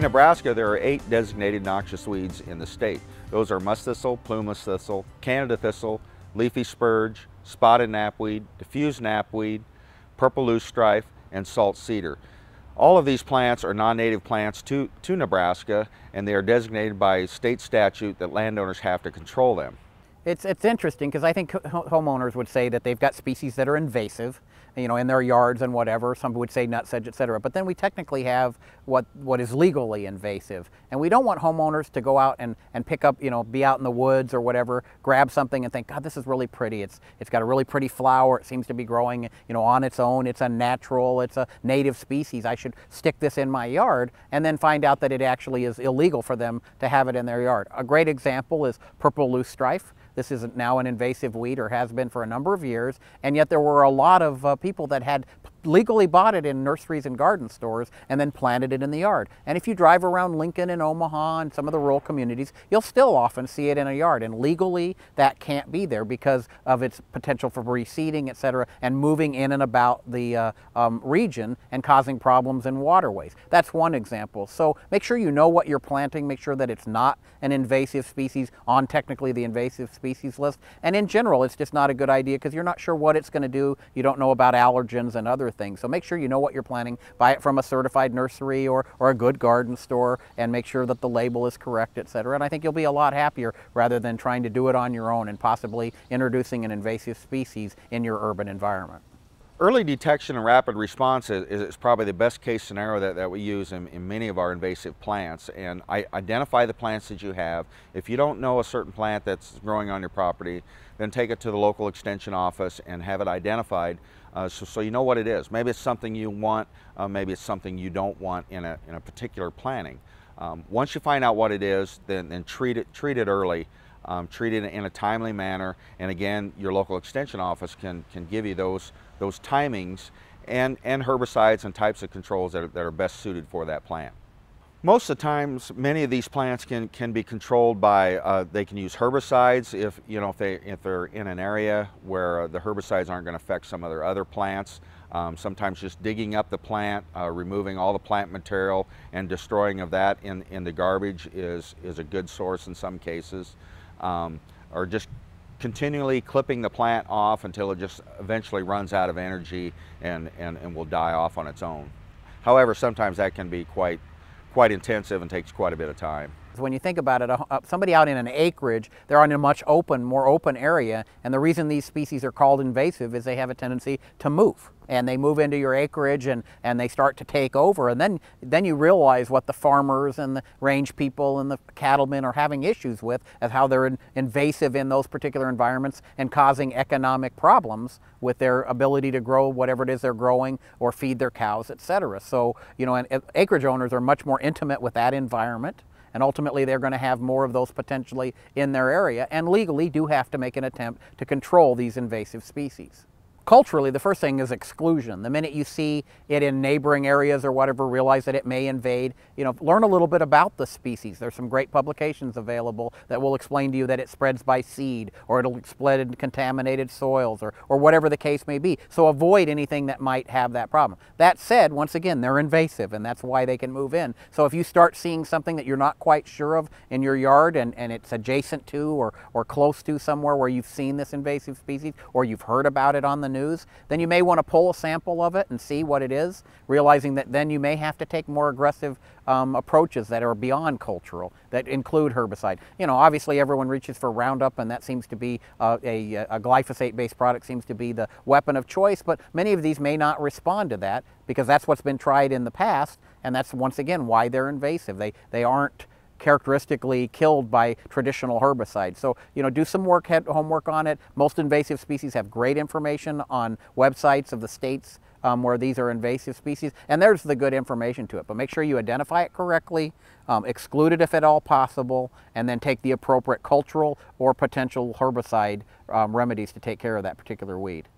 Nebraska, there are 8 designated noxious weeds in the state. Those are musk thistle, plumeless thistle, Canada thistle, leafy spurge, spotted knapweed, diffuse knapweed, purple loosestrife, and salt cedar. All of these plants are non-native plants to Nebraska, and they are designated by state statute that landowners have to control them. It's interesting because I think homeowners would say that they've got species that are invasive, you know, in their yards and whatever. Some would say nutsedge, etc. But then we technically have what is legally invasive. And we don't want homeowners to go out and pick up, you know, be out in the woods or whatever, grab something and think, God, this is really pretty. It's got a really pretty flower. It seems to be growing, you know, on its own. It's a natural, it's a native species. I should stick this in my yard, and then find out that it actually is illegal for them to have it in their yard. A great example is purple loosestrife. This is now an invasive weed, or has been for a number of years, and yet there were a lot of people that had legally bought it in nurseries and garden stores and then planted it in the yard. And if you drive around Lincoln and Omaha and some of the rural communities, you'll still often see it in a yard. And legally, that can't be there because of its potential for reseeding, etc., and moving in and about the region and causing problems in waterways. That's one example. So make sure you know what you're planting. Make sure that it's not an invasive species on technically the invasive species list. And in general, it's just not a good idea because you're not sure what it's going to do. You don't know about allergens and other things. So make sure you know what you're planting. Buy it from a certified nursery or a good garden store, and make sure that the label is correct, etc. And I think you'll be a lot happier rather than trying to do it on your own and possibly introducing an invasive species in your urban environment. Early detection and rapid response is probably the best case scenario that we use in many of our invasive plants. And identify the plants that you have. If you don't know a certain plant that's growing on your property, then take it to the local extension office and have it identified so you know what it is. Maybe it's something you want, maybe it's something you don't want in a particular planting. Once you find out what it is, then treat it early. Treat it in a timely manner, and again, your local extension office can give you those timings and herbicides and types of controls that are best suited for that plant. Most of the times, many of these plants can be controlled by, they can use herbicides if they're in an area where the herbicides aren't going to affect some of their other plants. Sometimes just digging up the plant, removing all the plant material and destroying of that in the garbage is a good source in some cases. Or just continually clipping the plant off until it just eventually runs out of energy and will die off on its own. However, sometimes that can be quite intensive and takes quite a bit of time. When you think about it, somebody out in an acreage, they're on a much more open area, and the reason these species are called invasive is they have a tendency to move. And they move into your acreage and they start to take over, and then you realize what the farmers and the range people and the cattlemen are having issues with, of how they're invasive in those particular environments and causing economic problems with their ability to grow whatever it is they're growing or feed their cows, etc. So, you know, and acreage owners are much more intimate with that environment. And ultimately, they're going to have more of those potentially in their area, and legally do have to make an attempt to control these invasive species. Culturally, the first thing is exclusion. The minute you see it in neighboring areas or whatever, realize that it may invade, you know, learn a little bit about the species. There's some great publications available that will explain to you that it spreads by seed, or it'll spread in contaminated soils, or whatever the case may be. So avoid anything that might have that problem. That said, once again, they're invasive, and that's why they can move in. So if you start seeing something that you're not quite sure of in your yard, and it's adjacent to or close to somewhere where you've seen this invasive species, or you've heard about it on the news, then you may want to pull a sample of it and see what it is, realizing that then you may have to take more aggressive approaches that are beyond cultural, that include herbicide. You know, obviously everyone reaches for Roundup, and that seems to be a glyphosate-based product seems to be the weapon of choice, but many of these may not respond to that because that's what's been tried in the past, and that's once again why they're invasive. They aren't characteristically killed by traditional herbicides. So, you know, do some homework on it. Most invasive species have great information on websites of the states where these are invasive species, and there's the good information to it. But make sure you identify it correctly, exclude it if at all possible, and then take the appropriate cultural or potential herbicide remedies to take care of that particular weed.